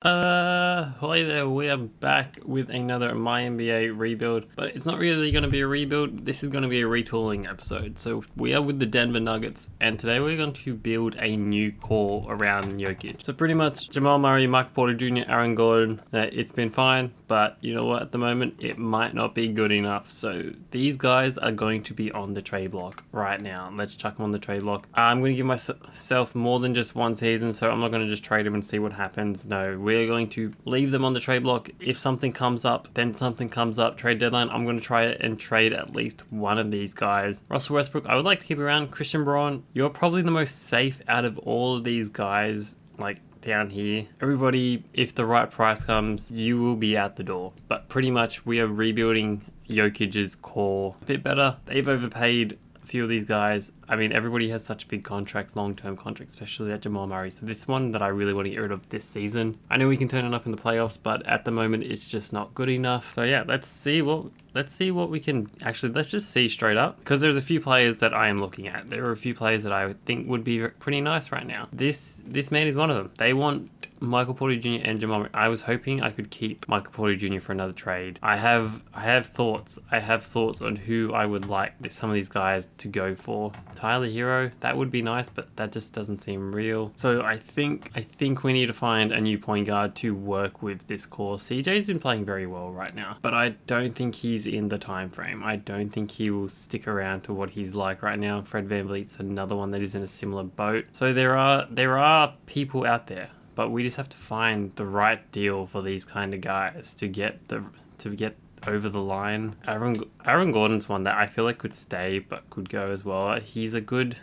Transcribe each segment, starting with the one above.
Hi there, we are back with another My NBA rebuild, but it's not really going to be a rebuild, this is going to be a retooling episode. So we are with the Denver Nuggets, and today we're going to build a new core around Jokic. So pretty much Jamal Murray, Michael Porter Jr., Aaron Gordon, it's been fine, but you know what, at the moment it might not be good enough. So these guys are going to be on the trade block right now. Let's chuck them on the trade block. I'm going to give myself more than just one season, so I'm not going to just trade them and see what happens. No, we're going to leave them on the trade block. If something comes up, then something comes up. Trade deadline, I'm going to try it and trade at least one of these guys. Russell Westbrook, I would like to keep around. Christian Braun, you're probably the most safe out of all of these guys, like down here. Everybody, if the right price comes, you will be out the door. But pretty much we are rebuilding Jokic's core a bit better. They've overpaid a few of these guys. I mean, everybody has such big contracts, long-term contracts, especially at Jamal Murray. So this one that I really want to get rid of this season. I know we can turn it up in the playoffs, but at the moment it's just not good enough. So yeah, let's see what we can actually. Let's just see straight up, because there's a few players that I am looking at. There are a few players that I think would be pretty nice right now. This man is one of them. They want Michael Porter Jr. and Jamal Murray. I was hoping I could keep Michael Porter Jr. for another trade. I have thoughts. I have thoughts on who I would like some of these guys to go for. Tyler Hero, that would be nice, but that just doesn't seem real. So I think we need to find a new point guard to work with this core. CJ's been playing very well right now, but I don't think he's in the time frame. I don't think he will stick around to what he's like right now. Fred VanVleet's another one that is in a similar boat. So there are people out there, but we just have to find the right deal for these kind of guys to get over the line. Aaron Gordon's one that I feel like could stay but could go as well. He's a good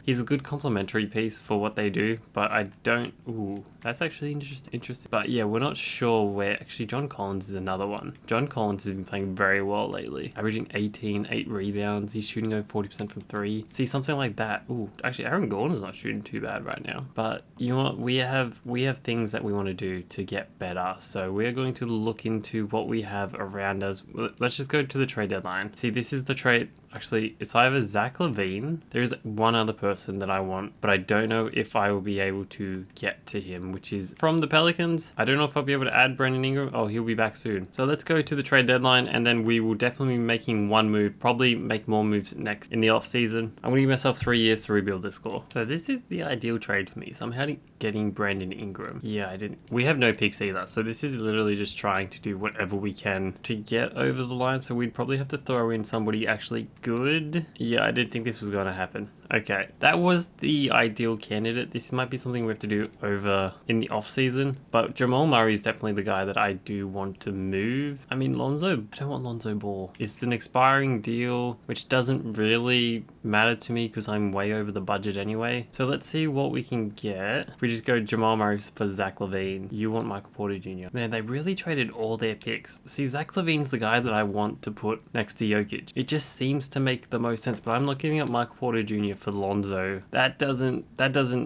complementary piece for what they do, but I don't. Ooh, that's actually interesting. But yeah, we're not sure where. Actually, John Collins is another one. John Collins has been playing very well lately, averaging 18, 8 rebounds. He's shooting over 40% from three. See, something like that. Ooh, actually, Aaron Gordon's not shooting too bad right now. But you know what? We have things that we want to do to get better. So we're going to look into what we have around us. Let's just go to the trade deadline. See, this is the trade. Actually, it's either Zach LaVine. There's one other person that I want, but I don't know if I will be able to get to him, which is from the Pelicans. I don't know if I'll be able to add Brandon Ingram. Oh, he'll be back soon. So let's go to the trade deadline, and then we will definitely be making one move, probably make more moves next in the off season. I'm going to give myself 3 years to rebuild this score. So this is the ideal trade for me. So I'm getting Brandon Ingram. Yeah, we have no picks either. So this is literally just trying to do whatever we can to get over the line. So we'd probably have to throw in somebody actually good. Yeah, I didn't think this was going to happen. Okay, that was the ideal candidate. This might be something we have to do over in the off season, but Jamal Murray is definitely the guy that I do want to move. I mean, I don't want Lonzo Ball. It's an expiring deal, which doesn't really matter to me because I'm way over the budget anyway. So let's see what we can get. If we just go Jamal Murray for Zach LaVine. You want Michael Porter Jr. Man, they really traded all their picks. See, Zach LaVine's the guy that I want to put next to Jokic. It just seems to make the most sense, but I'm not giving up Michael Porter Jr. for Lonzo. That doesn't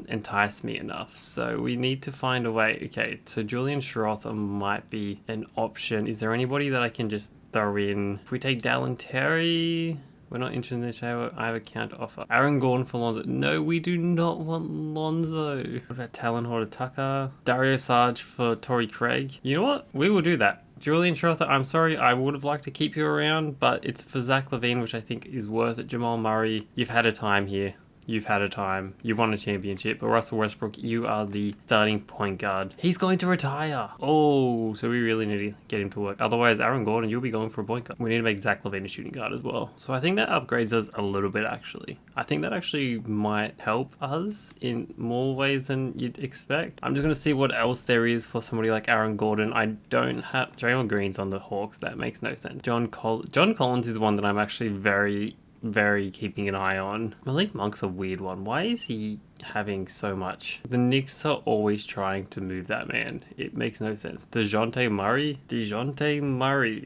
entice me enough. So we need to find a way. Okay, so Julian Schroeder might be an option. Is there anybody that I can just throw in? If we take Dallin Terry, we're not interested in the trade. I have a counter offer. Aaron Gordon for Lonzo. No, we do not want Lonzo. What about Talon Horton Tucker? Dario Saric for Torrey Craig. You know what? We will do that. Julian Schroeder, I'm sorry, I would have liked to keep you around, but it's for Zach LaVine, which I think is worth it. Jamal Murray, you've had a time here. You've had a time. You've won a championship. But Russell Westbrook, you are the starting point guard. He's going to retire. Oh, so we really need to get him to work. Otherwise, Aaron Gordon, you'll be going for a point guard. We need to make Zach LaVine a shooting guard as well. So I think that upgrades us a little bit, actually. I think that actually might help us in more ways than you'd expect. I'm just going to see what else there is for somebody like Aaron Gordon. I don't have... Draymond Green's on the Hawks. That makes no sense. John Collins is one that I'm actually very keeping an eye on. Malik Monk's a weird one. Why is he having so much? The Knicks are always trying to move that man. It makes no sense. DeJounte Murray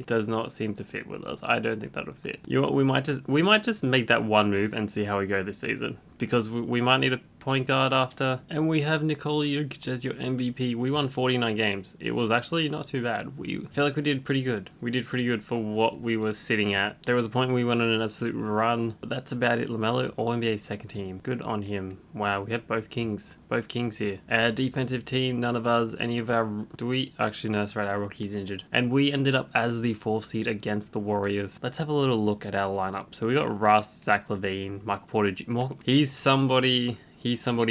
does not seem to fit with us. I don't think that'll fit. You know what? We might just make that one move and see how we go this season, because we might need to point guard after. And we have Nikola Jokic as your MVP. We won 49 games. It was actually not too bad. We feel like we did pretty good. We did pretty good for what we were sitting at. There was a point we went on an absolute run, but that's about it. LaMelo, All-NBA second team. Good on him. Wow, we have both kings. Both kings here. Our defensive team, none of us, any of our... Do we? Actually, no, that's right. Our rookie's injured. And we ended up as the 4th seed against the Warriors. Let's have a little look at our lineup. So we got Russ, Zach LaVine, Michael Porter. He's somebody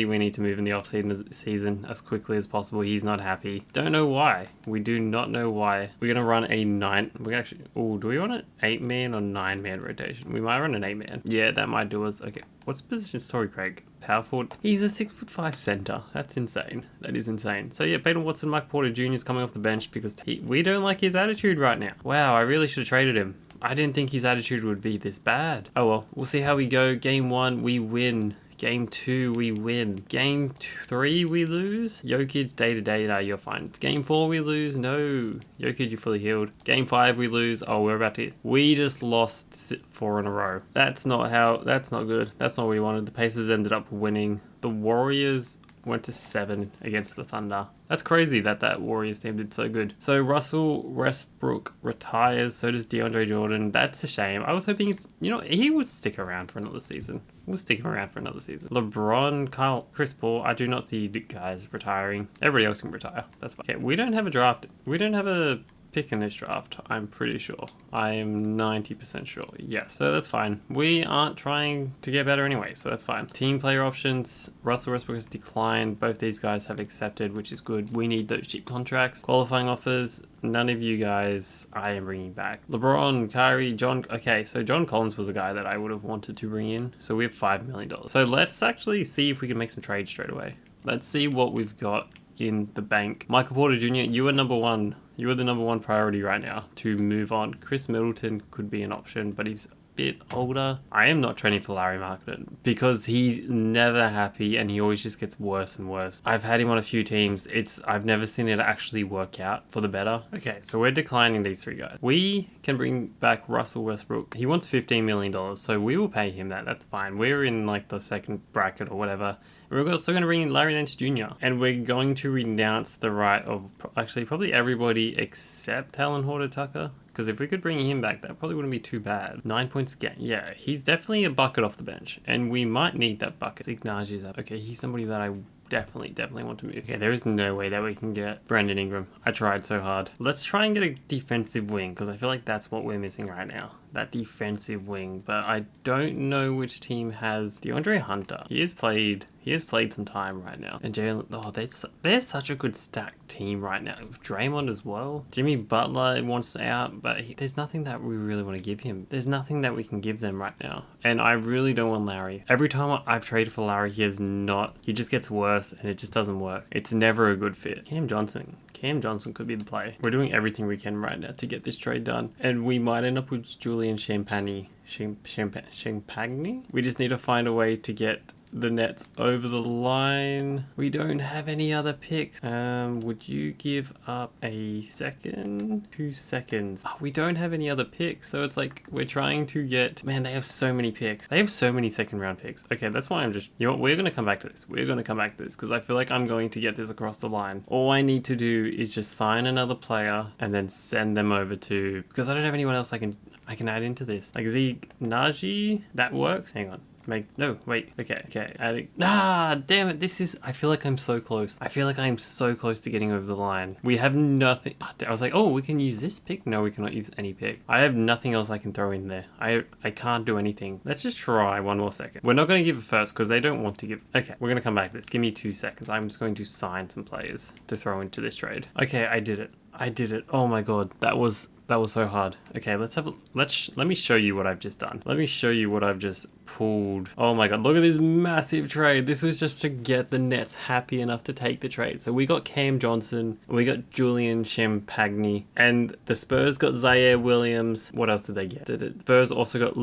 we need to move in the off-season as quickly as possible. He's not happy. Don't know why. We do not know why. We're going to run a 9... We actually... Oh, do we want an 8-man or 9-man rotation? We might run an 8-man. Yeah, that might do us. Okay. What's position is Torrey Craig? Power forward. He's a 6'5" center. That's insane. That is insane. So yeah, Peyton Watson, Michael Porter Jr. is coming off the bench because we don't like his attitude right now. Wow, I really should have traded him. I didn't think his attitude would be this bad. Oh well, we'll see how we go. Game 1, we win. Game 2, we win. Game 3, we lose. Jokic, day-to-day, no, you're fine. Game 4, we lose. No. Jokic, you're fully healed. Game 5, we lose. Oh, we're about to... We just lost 4 in a row. That's not good. That's not what we wanted. The Pacers ended up winning. The Warriors went to 7 against the Thunder. That's crazy that Warriors team did so good. So Russell Westbrook retires. So does DeAndre Jordan. That's a shame. I was hoping, he would stick around for another season. We'll stick him around for another season. LeBron, Chris Paul. I do not see guys retiring. Everybody else can retire. That's fine. Okay, we don't have a draft. We don't have a pick in this draft, I'm pretty sure. I am 90% sure. Yes, so that's fine. We aren't trying to get better anyway, so that's fine. Team player options. Russell Westbrook has declined. Both these guys have accepted, which is good. We need those cheap contracts. Qualifying offers. None of you guys I am bringing back. LeBron, Kyrie, John. Okay, so John Collins was a guy that I would have wanted to bring in. So we have $5 million. So let's actually see if we can make some trades straight away. Let's see what we've got in the bank. Michael Porter Jr., you are number one. You are the number one priority right now to move on. Chris Middleton could be an option, but he's a bit older. I am not training for Larry Marketing because he's never happy and he always just gets worse and worse. I've had him on a few teams. I've never seen it actually work out for the better. Okay, so we're declining these 3 guys. We can bring back Russell Westbrook. He wants $15 million, so we will pay him that. That's fine. We're in like the second bracket or whatever. We're also going to bring in Larry Nance Jr. And we're going to renounce the right of actually probably everybody except Alan Horton-Tucker. Because if we could bring him back, that probably wouldn't be too bad. 9 points again. Yeah, he's definitely a bucket off the bench. And we might need that bucket. Ignatius up. Okay, he's somebody that I definitely want to move. Okay, there is no way that we can get Brandon Ingram. I tried so hard. Let's try and get a defensive wing, because I feel like that's what we're missing right now. That defensive wing. But I don't know which team has DeAndre Hunter. He has played some time right now. And Jalen, they're such a good stacked team right now. With Draymond as well. Jimmy Butler wants out, but there's nothing that we really want to give him. There's nothing that we can give them right now. And I really don't want Larry. Every time I've traded for Larry, he just gets worse and it just doesn't work. It's never a good fit. Cam Johnson could be the play. We're doing everything we can right now to get this trade done. And we might end up with Julian Champagny. We just need to find a way to get the Nets over the line. We don't have any other picks. Would you give up a second? 2 seconds. Oh, we don't have any other picks, so it's like we're trying to get... Man, they have so many picks. They have so many second round picks. Okay, that's why I'm just... You know what? We're going to come back to this. Because I feel like I'm going to get this across the line. All I need to do is just sign another player and then send them over to... Because I don't have anyone else I can add into this. Like Zeke, Najee, that works. Hang on. Okay. Adding. Damn it. I feel like I'm so close. I feel like I'm so close to getting over the line. We have nothing. I was like, oh, we can use this pick. No, we cannot use any pick. I have nothing else I can throw in there. I can't do anything. Let's just try one more second. We're not going to give it first because they don't want to give. Okay, we're going to come back to this. Give me 2 seconds. I'm just going to sign some players to throw into this trade. Okay, I did it. Oh my god. That was so hard. Okay, let me show you what I've just done. Let me show you what I've just pulled. Oh my god, look at this massive trade. This was just to get the Nets happy enough to take the trade. So we got Cam Johnson, we got Julian Champagny, and the Spurs got Zaire Williams. What else did they get? Spurs also got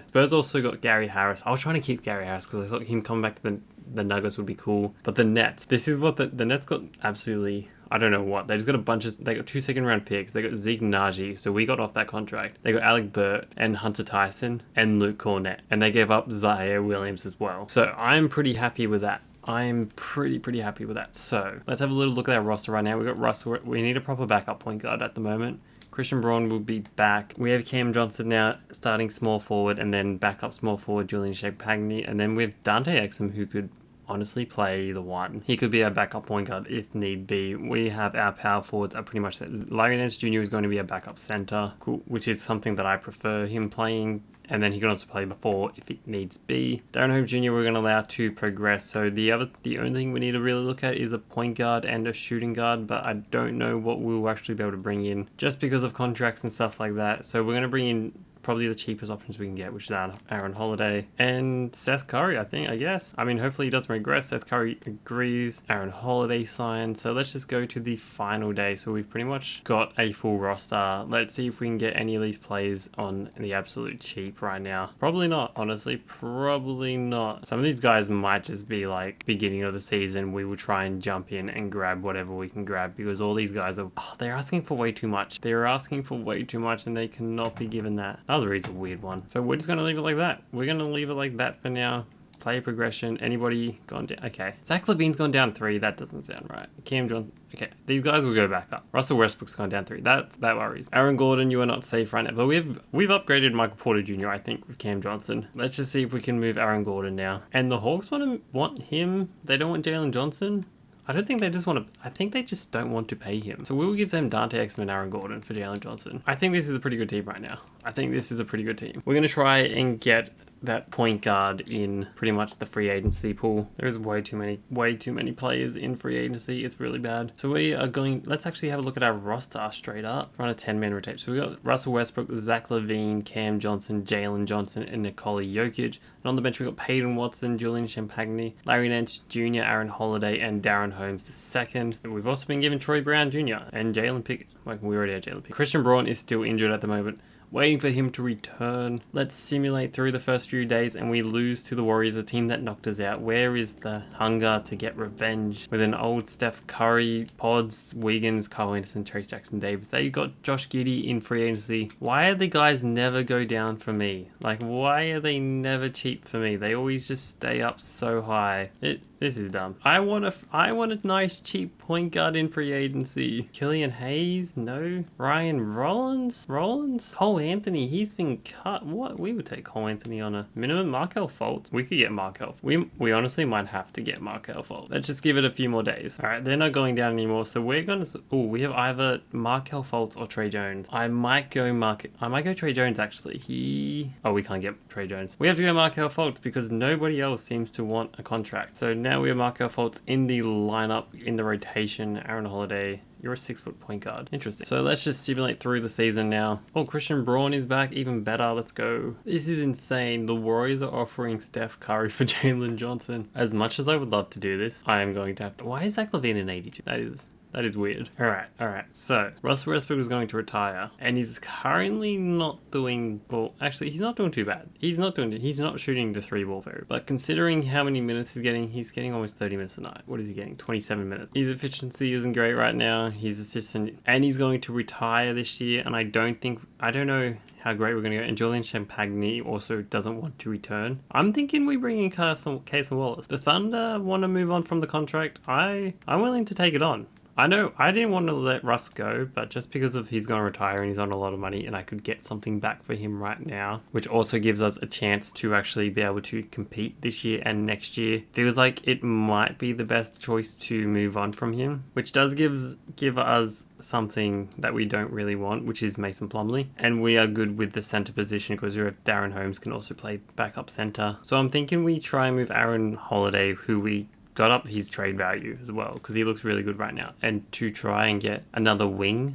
Spurs also got Gary Harris. I was trying to keep Gary Harris because I thought him coming back to the Nuggets would be cool. But the Nets, this is what the Nets got absolutely I don't know what. They just got a bunch of... They got 2 second-round picks. They got Zeke Naji, so we got off that contract. They got Alec Burt and Hunter Tyson and Luke Cornett. And they gave up Zaire Williams as well. So I'm pretty happy with that. I'm pretty happy with that. So let's have a little look at our roster right now. We got Russell. We need a proper backup point guard at the moment. Christian Braun will be back. We have Cam Johnson now starting small forward, and then backup small forward Julian Champagny, and then we have Dante Exum, who could honestly play either one. He could be our backup point guard if need be. We have our power forwards are pretty much set. Larry Nance Jr. is going to be a backup center, which is something that I prefer him playing. And then he can also play before if it needs be. Darren Holmes Jr. we're going to allow to progress. So the only thing we need to really look at is a point guard and a shooting guard. But I don't know what we'll actually be able to bring in just because of contracts and stuff like that. So we're going to bring in probably the cheapest options we can get, which is Aaron Holiday and Seth Curry, I guess. I mean, hopefully he doesn't regress. Seth Curry agrees. Aaron Holiday signed. So let's just go to the final day. So we've pretty much got a full roster. Let's see if we can get any of these players on the absolute cheap right now. Probably not, honestly. Probably not. Some of these guys might just be like beginning of the season. We will try and jump in and grab whatever we can grab because all these guys are, they're asking for way too much. They're asking for way too much and they cannot be given that. That was a weird one. So we're just going to leave it like that. We're going to leave it like that for now. Player progression. Anybody gone down? Okay. Zach LaVine's gone down 3. That doesn't sound right. Cam Johnson. Okay. These guys will go back up. Russell Westbrook's gone down 3. That worries. Aaron Gordon, you are not safe right now. But we've upgraded Michael Porter Jr., I think, with Cam Johnson. Let's just see if we can move Aaron Gordon now. And the Hawks want him. They don't want Jalen Johnson. I don't think they just want to... I think they just don't want to pay him. So we will give them Dante Exum and Aaron Gordon for Jalen Johnson. I think this is a pretty good team right now. I think this is a pretty good team. We're going to try and get that point guard in pretty much the free agency pool. There's way too many players in free agency. It's really bad. So we are going... Let's actually have a look at our roster straight up. Run a 10-man rotation. So we got Russell Westbrook, Zach LaVine, Cam Johnson, Jalen Johnson, and Nikola Jokic. And on the bench we got Peyton Watson, Julian Champagny, Larry Nance Jr., Aaron Holiday, and Darren Holmes II. We've also been given Troy Brown Jr. and Jalen Pickett. Like, we already had Jalen Pickett. Christian Braun is still injured at the moment. Waiting for him to return. Let's simulate through the first few days and we lose to the Warriors, a team that knocked us out. Where is the hunger to get revenge with an old Steph Curry, Pods, Wiggins, Kyle Anderson, Trace Jackson Davis? They got Josh Giddey in free agency. Why are the guys never go down for me? Like, why are they never cheap for me? They always just stay up so high. This is dumb. I want a nice cheap point guard in free agency. Killian Hayes? No. Ryan Rollins? Cole Anthony, he's been cut. What? We would take Cole Anthony on a minimum. Markelle Fultz. We could get Markelle. We honestly might have to get Markelle Fultz. Let's just give it a few more days. Alright, they're not going down anymore. So we're gonna... Oh, we have either Markelle Fultz or Trey Jones. I might go Trey Jones actually. Oh, we can't get Trey Jones. We have to go Markelle Fultz because nobody else seems to want a contract. So now we have Markelle Fultz in the lineup, in the rotation. Aaron Holiday, you're a 6-foot point guard. Interesting. So let's just simulate through the season now. Oh, Christian Braun is back. Even better. Let's go. This is insane. The Warriors are offering Steph Curry for Jalen Johnson. As much as I would love to do this, I am going to have to... Why is Zach LaVine in 82? That is weird. Alright. So, Russell Westbrook is going to retire, and he's currently not doing... Well, actually, he's not doing too bad. He's not shooting the 3-ball very... But considering how many minutes he's getting almost 30 minutes a night. What is he getting? 27 minutes. His efficiency isn't great right now. He's assistant, and he's going to retire this year, and I don't know how great we're going to go. And Julian Champagny also doesn't want to return. I'm thinking we bring in Case Wallace. The Thunder want to move on from the contract. I'm willing to take it on. I know I didn't want to let Russ go, but just because of he's going to retire and he's on a lot of money and I could get something back for him right now, which also gives us a chance to actually be able to compete this year and next year, feels like it might be the best choice to move on from him, which does give us something that we don't really want, which is Mason Plumlee. And we are good with the center position because we have Darren Holmes can also play backup center. So I'm thinking we try and move Aaron Holiday, who we got up his trade value as well because he looks really good right now, and to try and get another wing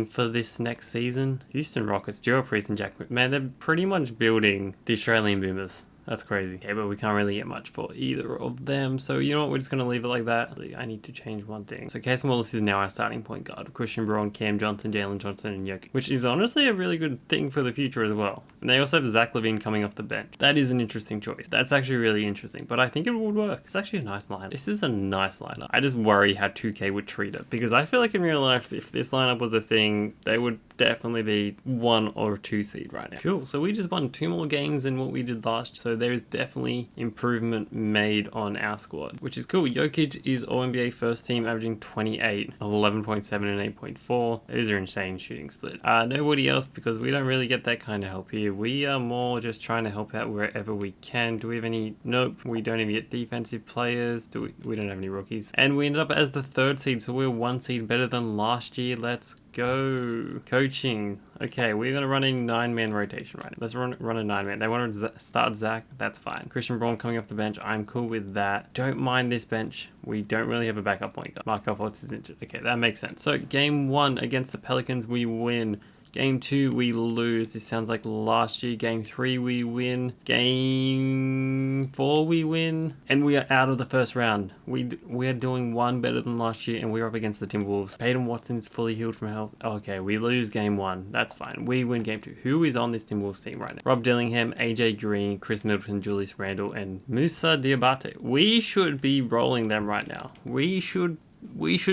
for this next season. Houston Rockets, Joe Priest and Jack, man, they're pretty much building the Australian Boomers. That's crazy. Okay, but we can't really get much for either of them. So you know what? We're just going to leave it like that. I need to change one thing. So Casey Wallace is now our starting point guard. Christian Braun, Cam Johnson, Jalen Johnson, and Jokic. Which is honestly a really good thing for the future as well. And they also have Zach LaVine coming off the bench. That is an interesting choice. That's actually really interesting. But I think it would work. It's actually a nice lineup. This is a nice lineup. I just worry how 2K would treat it. Because I feel like in real life, if this lineup was a thing, they would definitely be 1 or 2 seed right now. Cool. So we just won 2 more games than what we did last. So there is definitely improvement made on our squad, which is cool. Jokic is All-NBA first team, averaging 28, 11.7 and 8.4. Those are insane shooting splits. Nobody else, because we don't really get that kind of help here. We are more just trying to help out wherever we can. Do we have any? Nope. We don't even get defensive players. We don't have any rookies. And we ended up as the 3rd seed, so we're 1 seed better than last year. Let's go. Coaching. Okay, we're going to run a 9-man rotation right now. Let's run a 9-man. They want to start Zach. That's fine. Christian Braun coming off the bench. I'm cool with that. Don't mind this bench. We don't really have a backup point guard. Markelle Fultz is injured. Okay, that makes sense. So game 1 against the Pelicans, we win. Game 2, we lose. This sounds like last year. Game 3, we win. Game 4, we win. And we are out of the first round. We are doing 1 better than last year, and we're up against the Timberwolves. Peyton Watson's fully healed from health. Okay, we lose game 1. That's fine. We win game 2. Who is on this Timberwolves team right now? Rob Dillingham, AJ Green, Chris Middleton, Julius Randle, and Musa Diabate. We should be rolling them right now. We should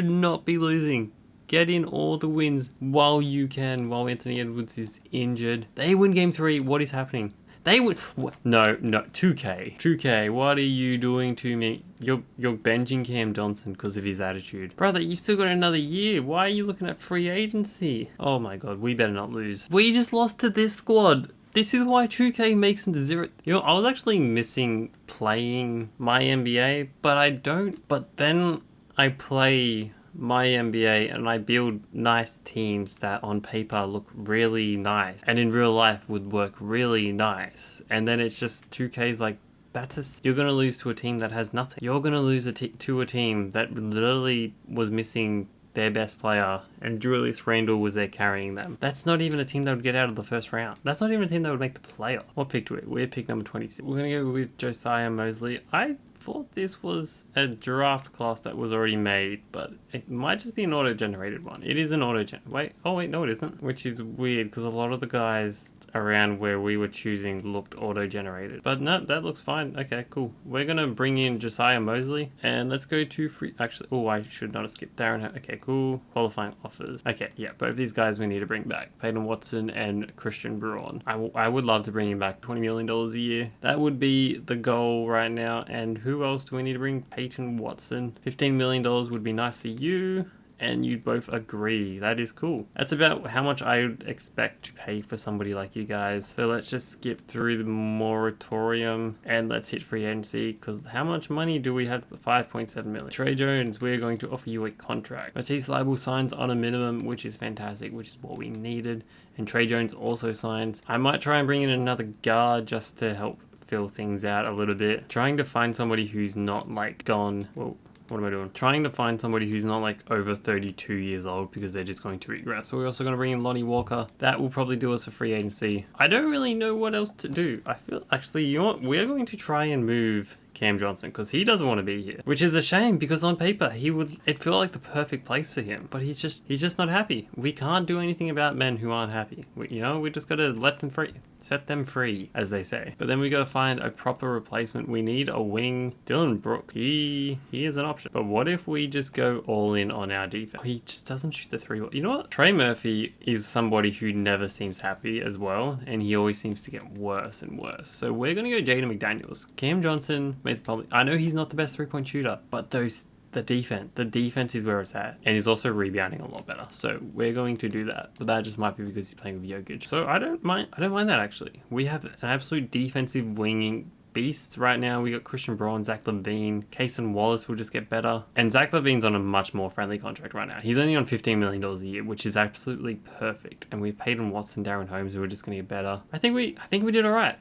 not be losing. Get in all the wins while you can, while Anthony Edwards is injured. They win game 3. What is happening? They would... No, 2K, what are you doing to me? You're benching Cam Johnson because of his attitude. Brother, you still got another year. Why are you looking at free agency? Oh my god, we better not lose. We just lost to this squad. This is why 2K makes it 0. You know, I was actually missing playing my NBA, but I don't. But then I play my NBA and I build nice teams that on paper look really nice and in real life would work really nice, and then it's just 2K's like, you're going to lose to a team that has nothing. You're going to lose to a team that literally was missing their best player and Julius Randle was there carrying them. That's not even a team that would get out of the first round. That's not even a team that would make the playoff. What pick do we? We're pick number 26. We're going to go with Josiah Mosley. I thought this was a draft class that was already made, but it might just be an auto-generated one. It is an auto-gen. Wait, no it isn't. Which is weird because a lot of the guys around where we were choosing looked auto-generated. But no, that looks fine. Okay, cool. We're going to bring in Josiah Mosley and let's go to free... Actually, oh, I should not have skipped Darren. Okay, cool. Qualifying offers. Okay, yeah, both these guys we need to bring back. Peyton Watson and Christian Braun. I would love to bring him back. $20 million a year. That would be the goal right now. And who else do we need to bring? Peyton Watson. $15 million would be nice for you. And you both agree. That is cool. That's about how much I would expect to pay for somebody like you guys. So let's just skip through the moratorium and let's hit free agency, because how much money do we have? 5.7 million. Trey Jones, we're going to offer you a contract. Matisse Thybulle signs on a minimum, which is fantastic, which is what we needed. And Trey Jones also signs. I might try and bring in another guard just to help fill things out a little bit. Trying to find somebody who's not like gone... Well, what am I doing? Trying to find somebody who's not like over 32 years old, because they're just going to regress. So we're also going to bring in Lonnie Walker. That will probably do us a free agency. I don't really know what else to do. I feel actually, you know what? We're going to try and move Cam Johnson because he doesn't want to be here, which is a shame because on paper it'd feel like the perfect place for him, but he's just not happy. We can't do anything about men who aren't happy. We just got to let them free. Set them free, as they say. But then we gotta find a proper replacement. We need a wing. Dylan Brooks, he is an option. But what if we just go all in on our defense? He just doesn't shoot the 3. You know what? Trey Murphy is somebody who never seems happy as well, and he always seems to get worse and worse. So we're gonna go Jaden McDaniels. Cam Johnson makes probably... I know he's not the best 3-point shooter, but the defense is where it's at, and he's also rebounding a lot better. So we're going to do that, but that just might be because he's playing with Jokic. So I don't mind that actually. We have an absolute defensive winging beasts right now. We got Christian Braun, Zach LaVine, Cason Wallace will just get better, and Zach LaVine's on a much more friendly contract right now. He's only on $15 million a year, which is absolutely perfect. And we paid him Watson, Darren Holmes, who are just going to get better. I think we did all right.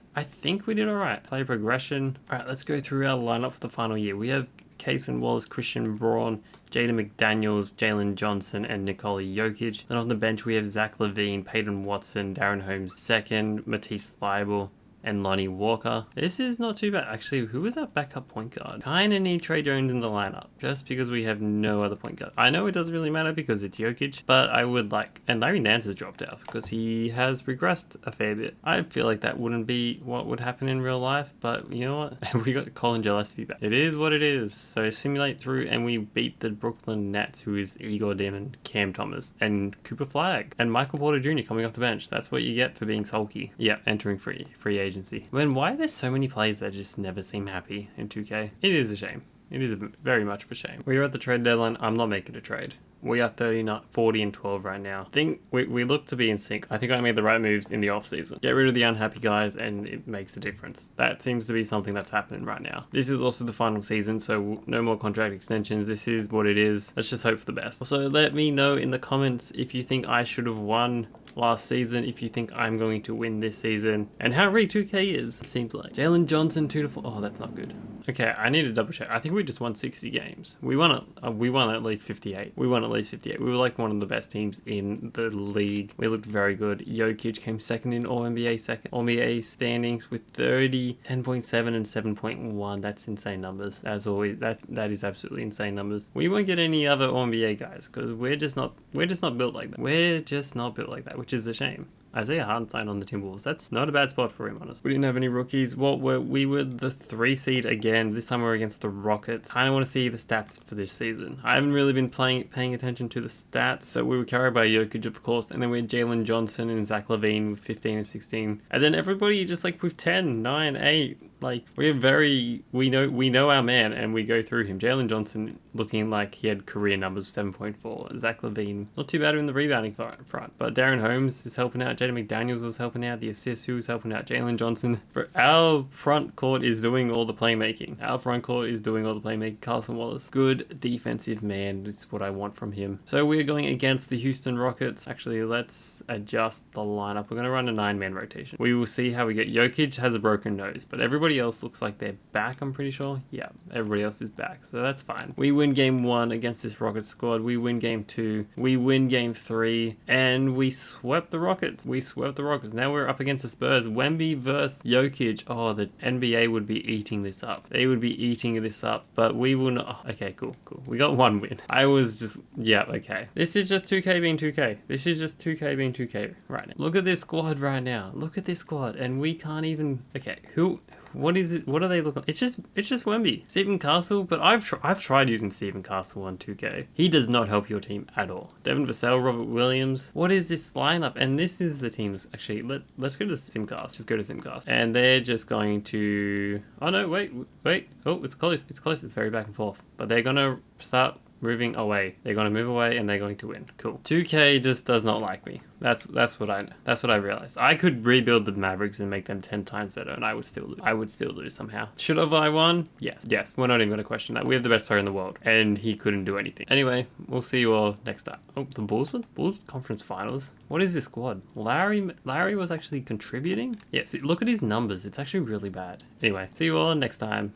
Play progression. All right, let's go through our lineup for the final year. We have Cason Wallace, Christian Braun, Jaden McDaniels, Jalen Johnson, and Nikola Jokic. Then on the bench we have Zach LaVine, Peyton Watson, Darren Holmes second, Matisse Thybulle, and Lonnie Walker. This is not too bad. Actually, who is our backup point guard? Kinda need Trey Jones in the lineup, just because we have no other point guard. I know it doesn't really matter because it's Jokic, but I would like, and Larry Nance has dropped out because he has regressed a fair bit. I feel like that wouldn't be what would happen in real life, but you know what? We got Colin Gillespie back. It is what it is. So simulate through and we beat the Brooklyn Nets, who is Igor Dimon, Cam Thomas, and Cooper Flagg, and Michael Porter Jr. coming off the bench. That's what you get for being sulky. Yeah, entering free agency. Why are there so many players that just never seem happy in 2K? It is a shame. It is very much of a shame. We are at the trade deadline. I'm not making a trade. We are 40 and 12 right now. I think we look to be in sync. I think I made the right moves in the off season. Get rid of the unhappy guys and it makes a difference. That seems to be something that's happening right now. This is also the final season, so no more contract extensions. This is what it is. Let's just hope for the best. Also, let me know in the comments if you think I should have won last season, if you think I'm going to win this season, and how rigged 2K is, it seems like. Jalen Johnson 2-4. Oh, that's not good. Okay, I need to double check. I think we just won 60 games. We won at least 58. We won at least 58. We were like one of the best teams in the league. We looked very good. Jokic came second in All-NBA standings with 30, 10.7 and 7.1. That's insane numbers. As always, that is absolutely insane numbers. We won't get any other All-NBA guys because we're just not built like that. We're just not built like that, which is a shame. Isaiah Hartenstein on the Timberwolves. That's not a bad spot for him, honestly. We didn't have any rookies. We were the 3 seed again. This time we're against the Rockets. I want to see the stats for this season. I haven't really been paying attention to the stats. So we were carried by Jokic, of course, and then we had Jalen Johnson and Zach LaVine with 15 and 16. And then everybody just like with 10, 9, 8. Like we know our man and we go through him. Jalen Johnson looking like he had career numbers of 7.4. Zach LaVine, not too bad in the rebounding front. But Darren Holmes is helping out. Jaden McDaniels was helping out. The assists, who was helping out? Jalen Johnson. Our front court is doing all the playmaking. Carson Wallace. Good defensive man. It's what I want from him. So we're going against the Houston Rockets. Actually, let's adjust the lineup. We're going to run a 9-man rotation. We will see how we get. Jokic has a broken nose, but everybody else looks like they're back, I'm pretty sure. Yeah, everybody else is back, so that's fine. We win game 1 against this Rockets squad. We win game 2. We win game 3, and we swept the Rockets. Now we're up against the Spurs. Wemby versus Jokic. Oh, the NBA would be eating this up. They would be eating this up, but we will not. Oh, okay, cool. We got 1 win. I was just, yeah, okay. This is just 2K being 2K. This is just 2K being 2K right now. Look at this squad right now. Look at this squad, and we can't even. Okay, what is it? What are they looking like? It's just Wemby. Stephen Castle, but I've tried using Stephen Castle on 2K. He does not help your team at all. Devin Vassell, Robert Williams. What is this lineup? And this is the teams. Actually, let's go to Simcast. Just go to Simcast. And they're just going to. Oh no, wait. Oh, it's close. It's very back and forth. But they're gonna start moving away. They're going to move away and they're going to win. Cool. 2K just does not like me. That's what I realized. I could rebuild the Mavericks and make them 10 times better and I would still lose somehow. Should have I won? Yes. We're not even going to question that. We have the best player in the world and he couldn't do anything. Anyway, we'll see you all next time. Oh, the Bulls conference finals. What is this squad? Larry was actually contributing? Yes, look at his numbers. It's actually really bad. Anyway, see you all next time.